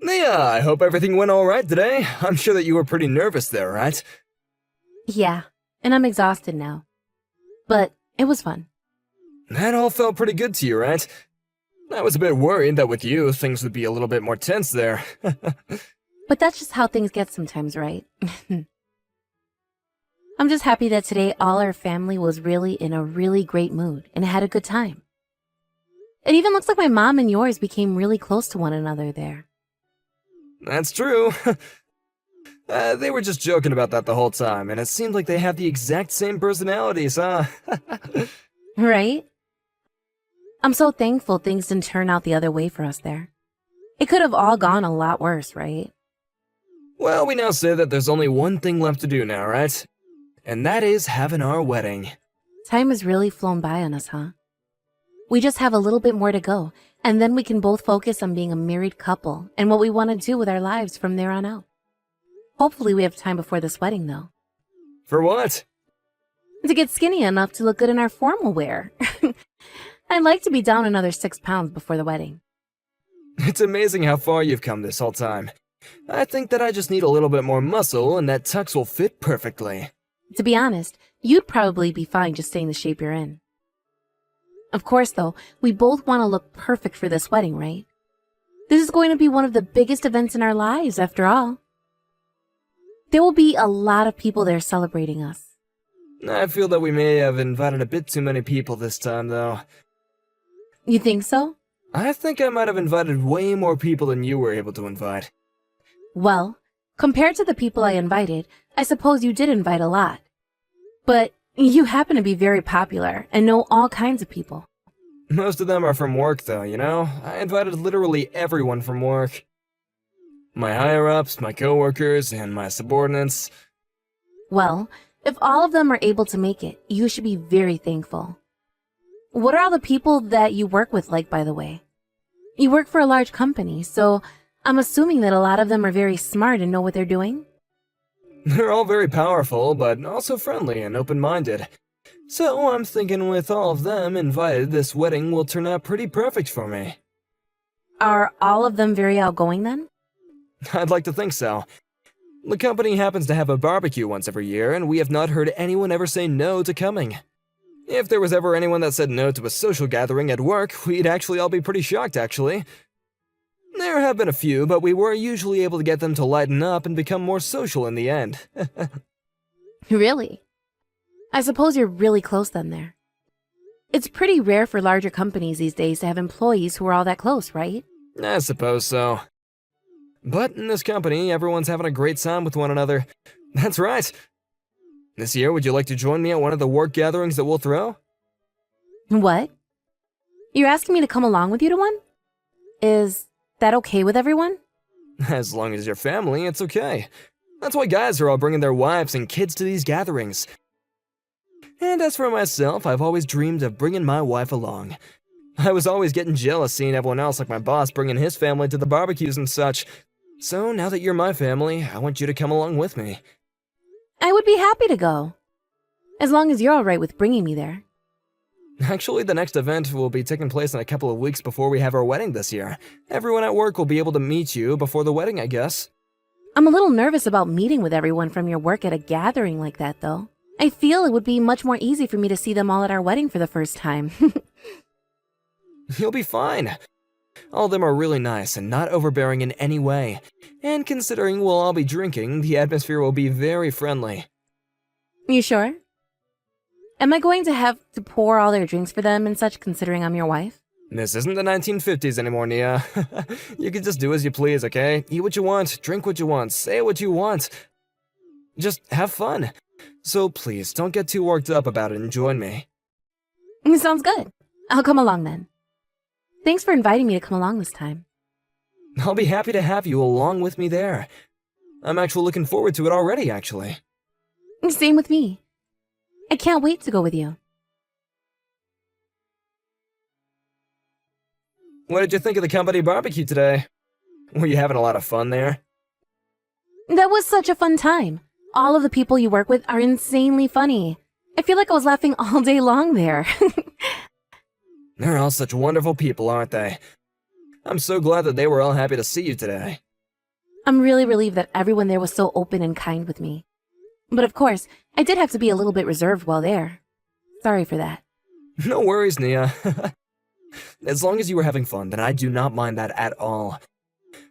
Yeah, I hope everything went alright today. I'm sure that you were pretty nervous there, right? Yeah, and I'm exhausted now. But it was fun. That all felt pretty good to you, right? I was a bit worried that with you, things would be a little bit more tense there. But that's just how things get sometimes, right? I'm just happy that today all our family was really in a really great mood and had a good time. It even looks like my mom and yours became really close to one another there. That's true. They were just joking about that the whole time, and it seemed like they have the exact same personalities, huh? Right? I'm so thankful things didn't turn out the other way for us there. It could have all gone a lot worse, right? Well, we now say that there's only one thing left to do now, right? And that is having our wedding. Time has really flown by on us, huh? We just have a little bit more to go, and then we can both focus on being a married couple and what we want to do with our lives from there on out. Hopefully we have time before this wedding, though. For what? To get skinny enough to look good in our formal wear. I'd like to be down another 6 pounds before the wedding. It's amazing how far you've come this whole time. I think that I just need a little bit more muscle, and that tux will fit perfectly. To be honest, you'd probably be fine just staying the shape you're in. Of course, though, we both want to look perfect for this wedding, right? This is going to be one of the biggest events in our lives, after all. There will be a lot of people there celebrating us. I feel that we may have invited a bit too many people this time, though. You think so? I think I might have invited way more people than you were able to invite. Well, compared to the people I invited, I suppose you did invite a lot. But you happen to be very popular and know all kinds of people. Most of them are from work, though, you know? I invited literally everyone from work. My higher-ups, my coworkers, and my subordinates. Well, if all of them are able to make it, you should be very thankful. What are all the people that you work with like, by the way? You work for a large company, so I'm assuming that a lot of them are very smart and know what they're doing? They're all very powerful, but also friendly and open-minded. So I'm thinking with all of them invited, this wedding will turn out pretty perfect for me. Are all of them very outgoing then? I'd like to think so. The company happens to have a barbecue once every year, and we have not heard anyone ever say no to coming. If there was ever anyone that said no to a social gathering at work, we'd actually all be pretty shocked, actually. There have been a few, but we were usually able to get them to lighten up and become more social in the end. Really? I suppose you're really close then there. It's pretty rare for larger companies these days to have employees who are all that close, right? I suppose so. But in this company, everyone's having a great time with one another. That's right. This year, would you like to join me at one of the work gatherings that we'll throw? What? You're asking me to come along with you to one? Is that okay with everyone? As long as you're family, it's okay. That's why guys are all bringing their wives and kids to these gatherings. And as for myself, I've always dreamed of bringing my wife along. I was always getting jealous seeing everyone else like my boss bringing his family to the barbecues and such. So now that you're my family, I want you to come along with me. I would be happy to go. As long as you're alright with bringing me there. Actually, the next event will be taking place in a couple of weeks before we have our wedding this year. Everyone at work will be able to meet you before the wedding, I guess. I'm a little nervous about meeting with everyone from your work at a gathering like that, though. I feel it would be much more easy for me to see them all at our wedding for the first time. You'll be fine. All of them are really nice and not overbearing in any way. And considering we'll all be drinking, the atmosphere will be very friendly. You sure? Am I going to have to pour all their drinks for them and such, considering I'm your wife? This isn't the 1950s anymore, Nia. You can just do as you please, okay? Eat what you want, drink what you want, say what you want. Just have fun. So please, don't get too worked up about it and join me. Sounds good. I'll come along then. Thanks for inviting me to come along this time. I'll be happy to have you along with me there. I'm actually looking forward to it already, actually. Same with me. I can't wait to go with you. What did you think of the company barbecue today? Were you having a lot of fun there? That was such a fun time. All of the people you work with are insanely funny. I feel like I was laughing all day long there. They're all such wonderful people, aren't they? I'm so glad that they were all happy to see you today. I'm really relieved that everyone there was so open and kind with me. But of course, I did have to be a little bit reserved while there. Sorry for that. No worries, Nia. As long as you were having fun, then I do not mind that at all.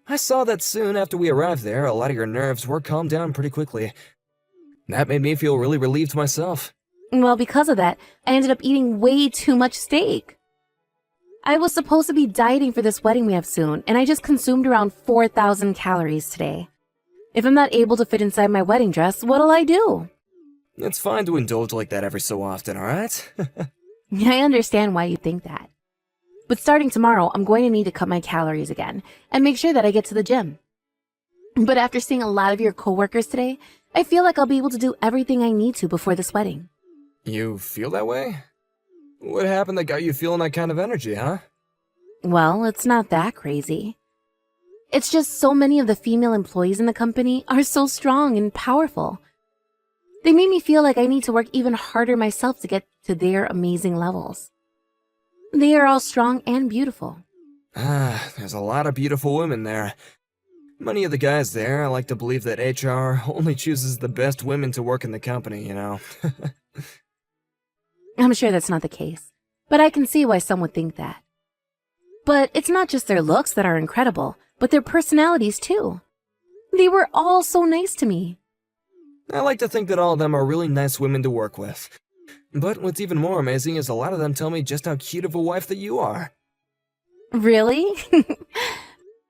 I saw that soon after we arrived there, a lot of your nerves were calmed down pretty quickly. That made me feel really relieved myself. Well, because of that, I ended up eating way too much steak. I was supposed to be dieting for this wedding we have soon, and I just consumed around 4,000 calories today. If I'm not able to fit inside my wedding dress, what'll I do? It's fine to indulge like that every so often, alright? I understand why you think that. But starting tomorrow, I'm going to need to cut my calories again and make sure that I get to the gym. But after seeing a lot of your coworkers today, I feel like I'll be able to do everything I need to before this wedding. You feel that way? What happened that got you feeling that kind of energy, huh? Well, it's not that crazy. It's just so many of the female employees in the company are so strong and powerful. They made me feel like I need to work even harder myself to get to their amazing levels. They are all strong and beautiful. There's a lot of beautiful women there. Many of the guys there like to believe that HR only chooses the best women to work in the company, you know. I'm sure that's not the case, but I can see why some would think that. But it's not just their looks that are incredible, but their personalities too. They were all so nice to me. I like to think that all of them are really nice women to work with. But what's even more amazing is a lot of them tell me just how cute of a wife that you are. Really?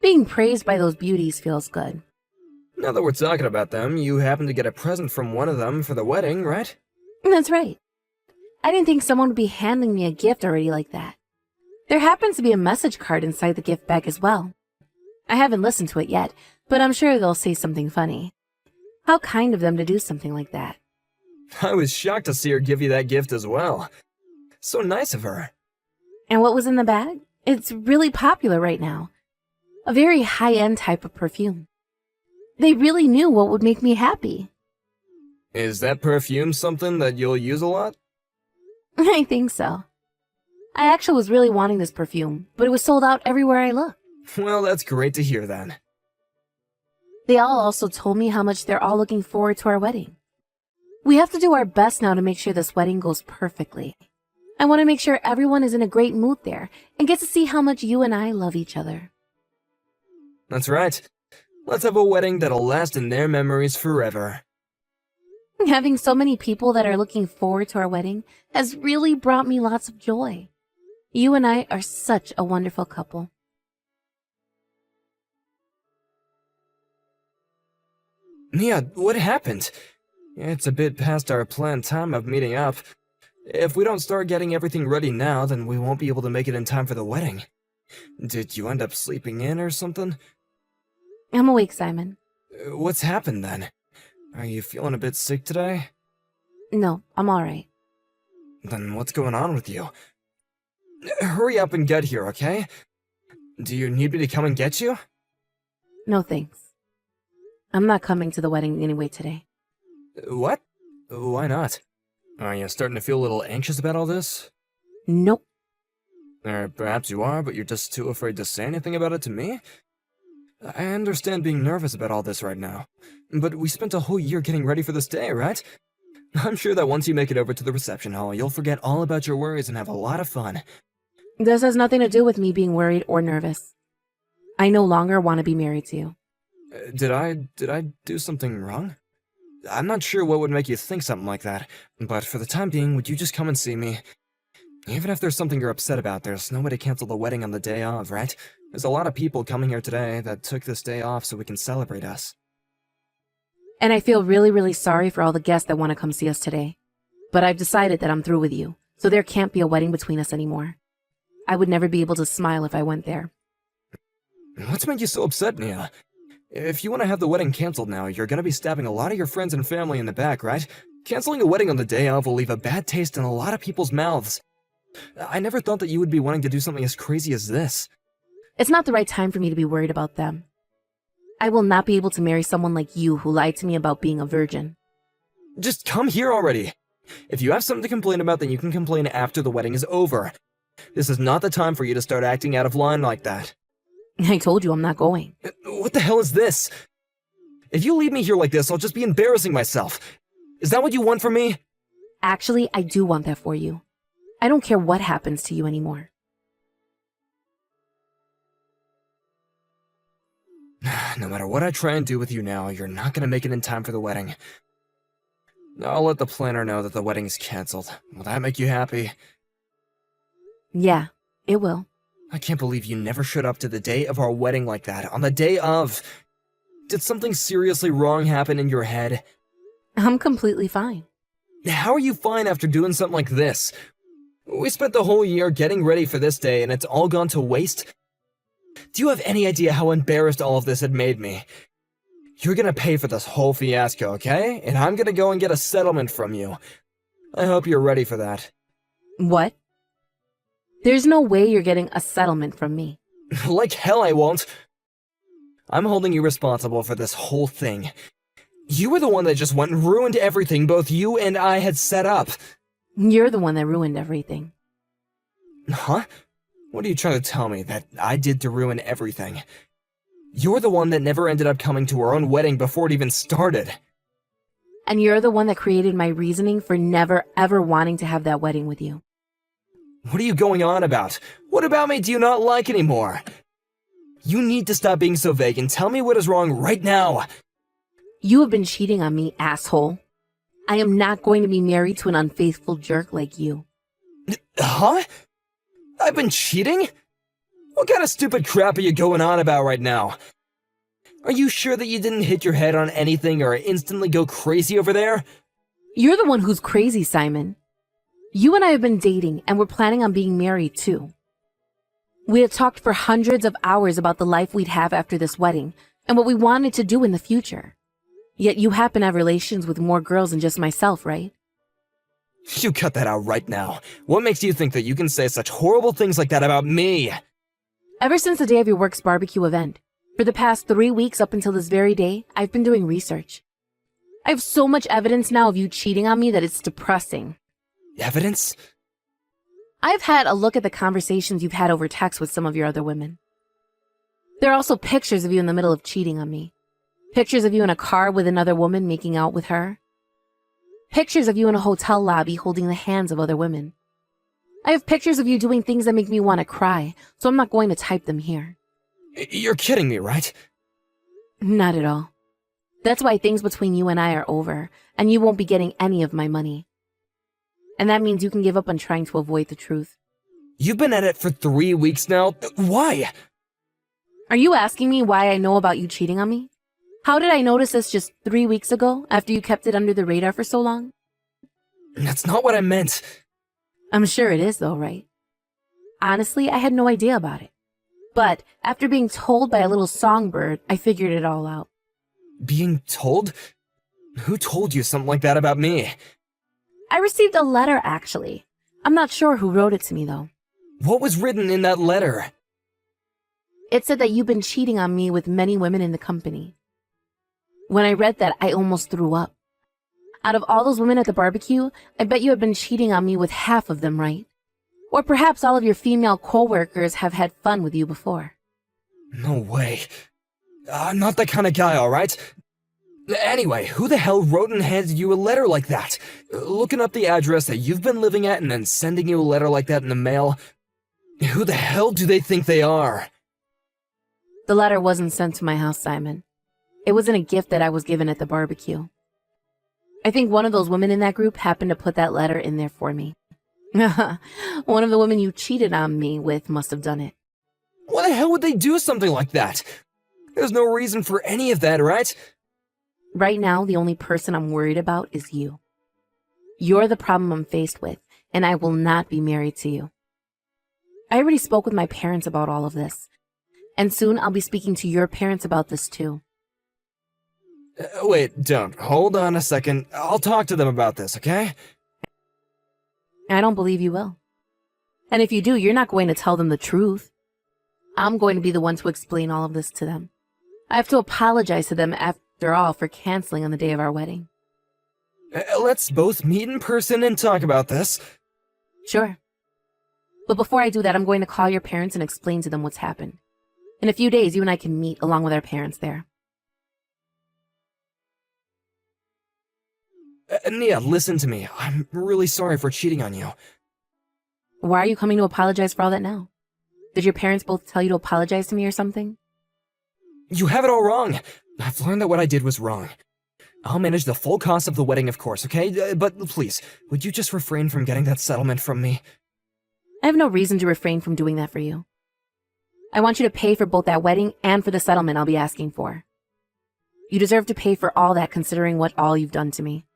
Being praised by those beauties feels good. Now that we're talking about them, you happen to get a present from one of them for the wedding, right? That's right. I didn't think someone would be handing me a gift already like that. There happens to be a message card inside the gift bag as well. I haven't listened to it yet, but I'm sure they'll say something funny. How kind of them to do something like that. I was shocked to see her give you that gift as well. So nice of her. And what was in the bag? It's really popular right now. A very high-end type of perfume. They really knew what would make me happy. Is that perfume something that you'll use a lot? I think so. I actually was really wanting this perfume, but it was sold out everywhere I looked. Well, that's great to hear then. They all also told me how much they're all looking forward to our wedding. We have to do our best now to make sure this wedding goes perfectly. I want to make sure everyone is in a great mood there and get to see how much you and I love each other. That's right. Let's have a wedding that'll last in their memories forever. Having so many people that are looking forward to our wedding has really brought me lots of joy. You and I are such a wonderful couple. Nia, what happened? It's a bit past our planned time of meeting up. If we don't start getting everything ready now, then we won't be able to make it in time for the wedding. Did you end up sleeping in or something? I'm awake, Simon. What's happened then? Are you feeling a bit sick today? No, I'm alright. Then what's going on with you? Hurry up and get here, okay? Do you need me to come and get you? No thanks. I'm not coming to the wedding anyway today. What? Why not? Are you starting to feel a little anxious about all this? Nope. Or perhaps you are, but you're just too afraid to say anything about it to me? I understand being nervous about all this right now, but we spent a whole year getting ready for this day, right? I'm sure that once you make it over to the reception hall, you'll forget all about your worries and have a lot of fun. This has nothing to do with me being worried or nervous. I no longer want to be married to you. Did I do something wrong? I'm not sure what would make you think something like that, but for the time being, would you just come and see me? Even if there's something you're upset about, there's no way to cancel the wedding on the day of, right? There's a lot of people coming here today that took this day off so we can celebrate us. And I feel really, really sorry for all the guests that want to come see us today. But I've decided that I'm through with you, so there can't be a wedding between us anymore. I would never be able to smile if I went there. What's made you so upset, Nia? If you want to have the wedding canceled now, you're gonna be stabbing a lot of your friends and family in the back, right? Canceling a wedding on the day of will leave a bad taste in a lot of people's mouths. I never thought that you would be wanting to do something as crazy as this. It's not the right time for me to be worried about them. I will not be able to marry someone like you who lied to me about being a virgin. Just come here already. If you have something to complain about, then you can complain after the wedding is over. This is not the time for you to start acting out of line like that. I told you I'm not going. What the hell is this? If you leave me here like this, I'll just be embarrassing myself. Is that what you want from me? Actually, I do want that for you. I don't care what happens to you anymore. No matter what I try and do with you now, you're not gonna make it in time for the wedding. I'll let the planner know that the wedding's canceled. Will that make you happy? Yeah, it will. I can't believe you never showed up to the day of our wedding like that, on the day of. Did something seriously wrong happen in your head? I'm completely fine. How are you fine after doing something like this? We spent the whole year getting ready for this day and it's all gone to waste? Do you have any idea how embarrassed all of this had made me? You're gonna pay for this whole fiasco, okay? And I'm gonna go and get a settlement from you. I hope you're ready for that. What? There's no way you're getting a settlement from me. Like hell I won't. I'm holding you responsible for this whole thing. You were the one that just went and ruined everything both you and I had set up. You're the one that ruined everything. Huh? What are you trying to tell me, that I did to ruin everything? You're the one that never ended up coming to our own wedding before it even started. And you're the one that created my reasoning for never ever wanting to have that wedding with you. What are you going on about? What about me do you not like anymore? You need to stop being so vague and tell me what is wrong right now. You have been cheating on me, asshole. I am not going to be married to an unfaithful jerk like you. Huh? I've been cheating? What kind of stupid crap are you going on about right now? Are you sure that you didn't hit your head on anything or instantly go crazy over there? You're the one who's crazy, Simon. You and I have been dating, and we're planning on being married, too. We had talked for hundreds of hours about the life we'd have after this wedding, and what we wanted to do in the future. Yet you happen to have relations with more girls than just myself, right? You cut that out right now. What makes you think that you can say such horrible things like that about me? Ever since the day of your work's barbecue event, for the past 3 weeks up until this very day, I've been doing research. I have so much evidence now of you cheating on me that it's depressing. Evidence? I've had a look at the conversations you've had over text with some of your other women. There are also pictures of you in the middle of cheating on me. Pictures of you in a car with another woman making out with her. Pictures of you in a hotel lobby holding the hands of other women. I have pictures of you doing things that make me want to cry, so I'm not going to type them here. You're kidding me, right? Not at all. That's why things between you and I are over, and you won't be getting any of my money. And that means you can give up on trying to avoid the truth. You've been at it for 3 weeks now. Why? Are you asking me why I know about you cheating on me? How did I notice this just 3 weeks ago, after you kept it under the radar for so long? That's not what I meant. I'm sure it is though, right? Honestly, I had no idea about it. But after being told by a little songbird, I figured it all out. Being told? Who told you something like that about me? I received a letter, actually. I'm not sure who wrote it to me, though. What was written in that letter? It said that you've been cheating on me with many women in the company. When I read that, I almost threw up. Out of all those women at the barbecue, I bet you have been cheating on me with half of them, right? Or perhaps all of your female co-workers have had fun with you before. No way. I'm not that kind of guy, alright? Anyway, who the hell wrote and handed you a letter like that? Looking up the address that you've been living at and then sending you a letter like that in the mail? Who the hell do they think they are? The letter wasn't sent to my house, Simon. It wasn't a gift that I was given at the barbecue. I think one of those women in that group happened to put that letter in there for me. One of the women you cheated on me with must have done it. Why the hell would they do something like that? There's no reason for any of that, right? Right now, the only person I'm worried about is you. You're the problem I'm faced with, and I will not be married to you. I already spoke with my parents about all of this, and soon I'll be speaking to your parents about this too. Wait, don't. Hold on a second. I'll talk to them about this, okay? I don't believe you will. And if you do, you're not going to tell them the truth. I'm going to be the one to explain all of this to them. I have to apologize to them after all for canceling on the day of our wedding. Let's both meet in person and talk about this. Sure. But before I do that, I'm going to call your parents and explain to them what's happened. In a few days, you and I can meet along with our parents there. Nia, listen to me. I'm really sorry for cheating on you. Why are you coming to apologize for all that now? Did your parents both tell you to apologize to me or something? You have it all wrong. I've learned that what I did was wrong. I'll manage the full cost of the wedding, of course, okay? But please, would you just refrain from getting that settlement from me? I have no reason to refrain from doing that for you. I want you to pay for both that wedding and for the settlement I'll be asking for. You deserve to pay for all that considering what all you've done to me.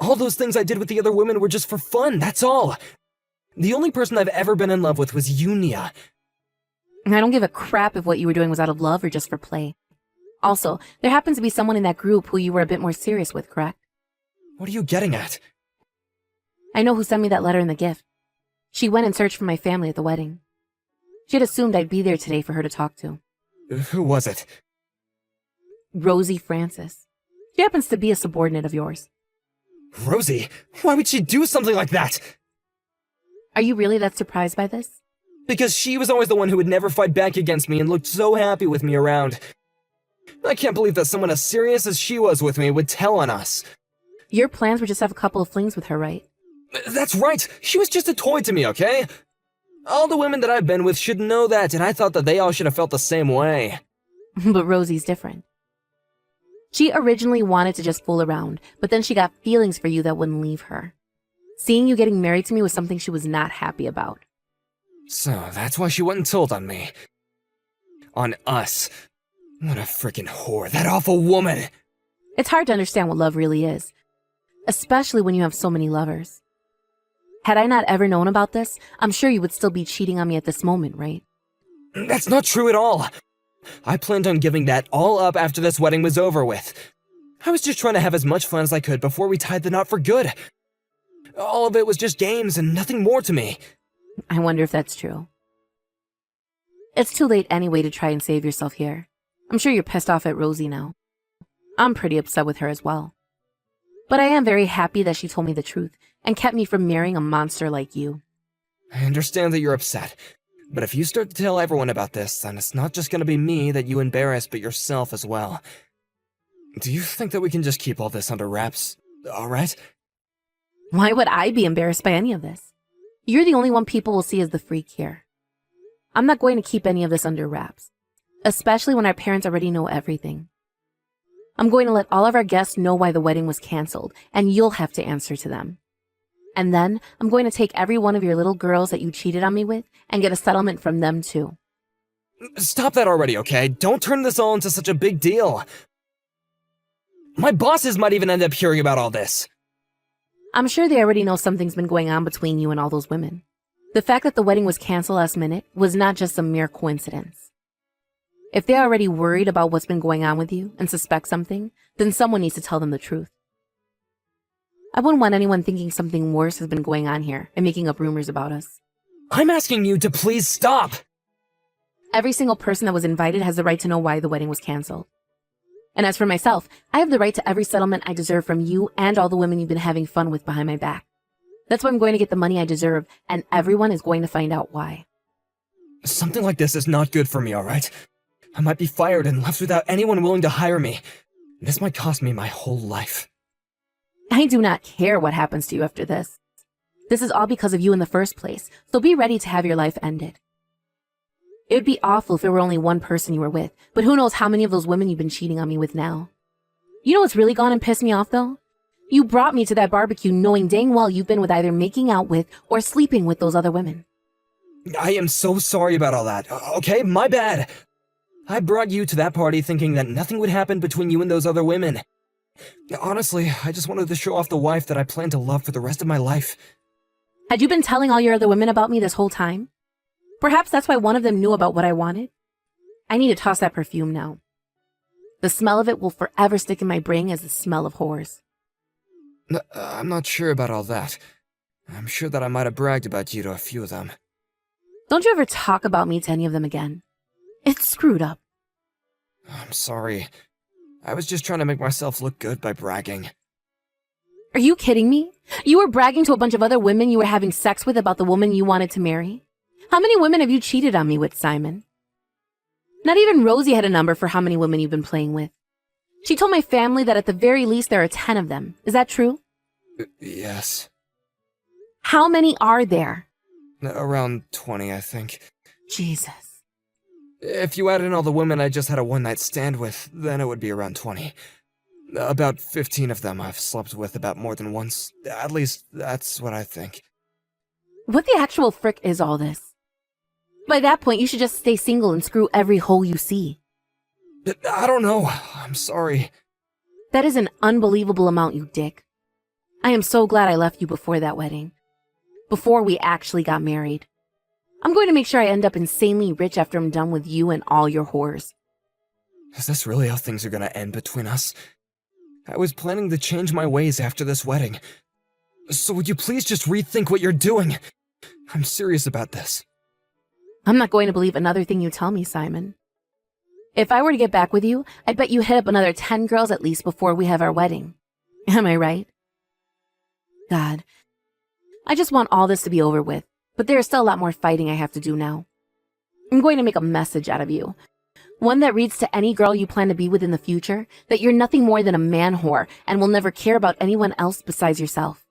All those things I did with the other women were just for fun, that's all. The only person I've ever been in love with was you, Nia. I don't give a crap if what you were doing was out of love or just for play. Also, there happens to be someone in that group who you were a bit more serious with, correct? What are you getting at? I know who sent me that letter and the gift. She went and searched for my family at the wedding. She had assumed I'd be there today for her to talk to. Who was it? Rosie Francis. She happens to be a subordinate of yours. Rosie? Why would she do something like that? Are you really that surprised by this? Because she was always the one who would never fight back against me and looked so happy with me around. I can't believe that someone as serious as she was with me would tell on us. Your plans were just to have a couple of flings with her, right? That's right! She was just a toy to me, okay? All the women that I've been with should know that, and I thought that they all should have felt the same way. But Rosie's different. She originally wanted to just fool around, but then she got feelings for you that wouldn't leave her. Seeing you getting married to me was something she was not happy about. So, that's why she went and told on me. On us. What a freaking whore, that awful woman! It's hard to understand what love really is, especially when you have so many lovers. Had I not ever known about this, I'm sure you would still be cheating on me at this moment, right? That's not true at all! I planned on giving that all up after this wedding was over with. I was just trying to have as much fun as I could before we tied the knot for good. All of it was just games and nothing more to me. I wonder if that's true. It's too late anyway to try and save yourself here. I'm sure you're pissed off at Rosie now. I'm pretty upset with her as well. But I am very happy that she told me the truth and kept me from marrying a monster like you. I understand that you're upset, but if you start to tell everyone about this, then it's not just gonna be me that you embarrass, but yourself as well. Do you think that we can just keep all this under wraps, alright? Why would I be embarrassed by any of this? You're the only one people will see as the freak here. I'm not going to keep any of this under wraps, especially when our parents already know everything. I'm going to let all of our guests know why the wedding was canceled, and you'll have to answer to them. And then I'm going to take every one of your little girls that you cheated on me with and get a settlement from them too. Stop that already, okay? Don't turn this all into such a big deal. My bosses might even end up hearing about all this. I'm sure they already know something's been going on between you and all those women. The fact that the wedding was canceled last minute was not just a mere coincidence. If they're already worried about what's been going on with you and suspect something, then someone needs to tell them the truth. I wouldn't want anyone thinking something worse has been going on here and making up rumors about us. I'm asking you to please stop! Every single person that was invited has the right to know why the wedding was canceled. And as for myself, I have the right to every settlement I deserve from you and all the women you've been having fun with behind my back. That's why I'm going to get the money I deserve, and everyone is going to find out why. Something like this is not good for me, alright? I might be fired and left without anyone willing to hire me. This might cost me my whole life. I do not care what happens to you after this. This is all because of you in the first place, so be ready to have your life ended. It would be awful if it were only one person you were with, but who knows how many of those women you've been cheating on me with now. You know what's really gone and pissed me off, though? You brought me to that barbecue knowing dang well you've been with either making out with or sleeping with those other women. I am so sorry about all that, okay? My bad. I brought you to that party thinking that nothing would happen between you and those other women. Honestly, I just wanted to show off the wife that I plan to love for the rest of my life. Had you been telling all your other women about me this whole time? Perhaps that's why one of them knew about what I wanted. I need to toss that perfume now. The smell of it will forever stick in my brain as the smell of whores. I'm not sure about all that. I'm sure that I might have bragged about you to a few of them. Don't you ever talk about me to any of them again. It's screwed up. I'm sorry. I was just trying to make myself look good by bragging. Are you kidding me? You were bragging to a bunch of other women you were having sex with about the woman you wanted to marry? How many women have you cheated on me with, Simon? Not even Rosie had a number for how many women you've been playing with. She told my family that at the very least there are 10 of them. Is that true? Yes. How many are there? Around 20, I think. Jesus. If you add in all the women I just had a one-night stand with, then it would be around 20. About 15 of them I've slept with about more than once. At least, that's what I think. What the actual frick is all this? By that point, you should just stay single and screw every hole you see. I don't know. I'm sorry. That is an unbelievable amount, you dick. I am so glad I left you before that wedding. Before we actually got married. I'm going to make sure I end up insanely rich after I'm done with you and all your whores. Is this really how things are gonna end between us? I was planning to change my ways after this wedding. So would you please just rethink what you're doing? I'm serious about this. I'm not going to believe another thing you tell me, Simon. If I were to get back with you, I bet you hit up another 10 girls at least before we have our wedding. Am I right? God, I just want all this to be over with, but there is still a lot more fighting I have to do now. I'm going to make a message out of you. One that reads to any girl you plan to be with in the future that you're nothing more than a man whore and will never care about anyone else besides yourself.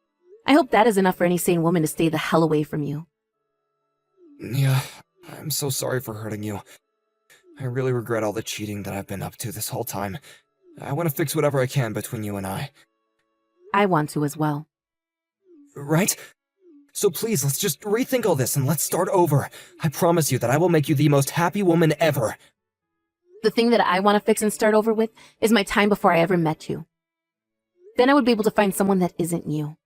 I hope that is enough for any sane woman to stay the hell away from you. Yeah, I'm so sorry for hurting you. I really regret all the cheating that I've been up to this whole time. I want to fix whatever I can between you and I. I want to as well. Right? So please, let's just rethink all this and let's start over. I promise you that I will make you the most happy woman ever. The thing that I want to fix and start over with is my time before I ever met you. Then I would be able to find someone that isn't you.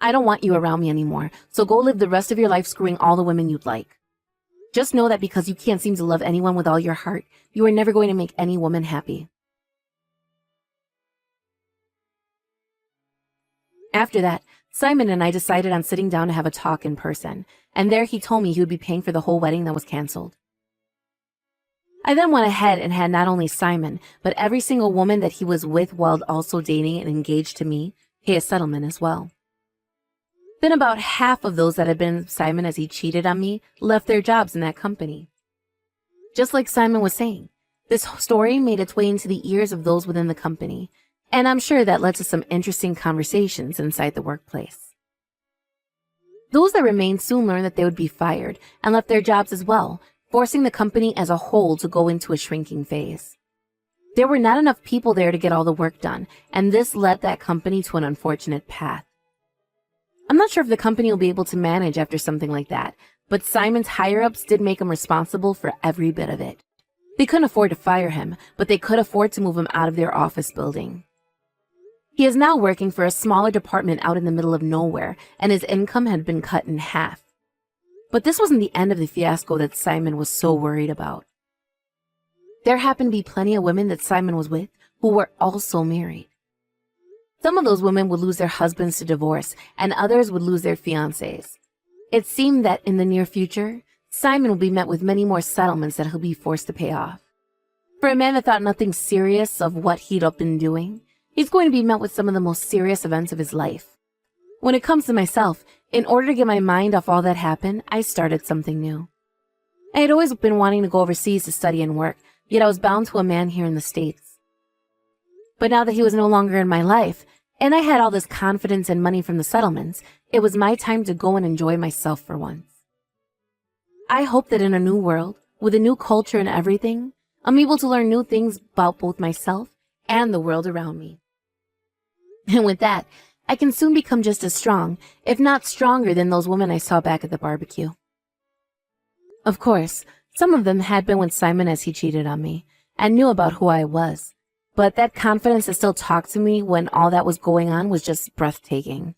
I don't want you around me anymore, so go live the rest of your life screwing all the women you'd like. Just know that because you can't seem to love anyone with all your heart, you are never going to make any woman happy. After that, Simon and I decided on sitting down to have a talk in person, and there he told me he would be paying for the whole wedding that was canceled. I then went ahead and had not only Simon, but every single woman that he was with while also dating and engaged to me pay a settlement as well. Then about half of those that had been with Simon as he cheated on me left their jobs in that company. Just like Simon was saying, this story made its way into the ears of those within the company, and I'm sure that led to some interesting conversations inside the workplace. Those that remained soon learned that they would be fired and left their jobs as well, forcing the company as a whole to go into a shrinking phase. There were not enough people there to get all the work done, and this led that company to an unfortunate path. I'm not sure if the company will be able to manage after something like that, but Simon's higher-ups did make him responsible for every bit of it. They couldn't afford to fire him, but they could afford to move him out of their office building. He is now working for a smaller department out in the middle of nowhere, and his income had been cut in half. But this wasn't the end of the fiasco that Simon was so worried about. There happened to be plenty of women that Simon was with who were also married. Some of those women would lose their husbands to divorce, and others would lose their fiancés. It seemed that in the near future, Simon would be met with many more settlements that he'll be forced to pay off. For a man that thought nothing serious of what he'd been doing, he's going to be met with some of the most serious events of his life. When it comes to myself, in order to get my mind off all that happened, I started something new. I had always been wanting to go overseas to study and work, yet I was bound to a man here in the States. But now that he was no longer in my life, and I had all this confidence and money from the settlements, it was my time to go and enjoy myself for once. I hope that in a new world, with a new culture and everything, I'm able to learn new things about both myself and the world around me. And with that, I can soon become just as strong, if not stronger than those women I saw back at the barbecue. Of course, some of them had been with Simon as he cheated on me, and knew about who I was. But that confidence to still talk to me when all that was going on was just breathtaking.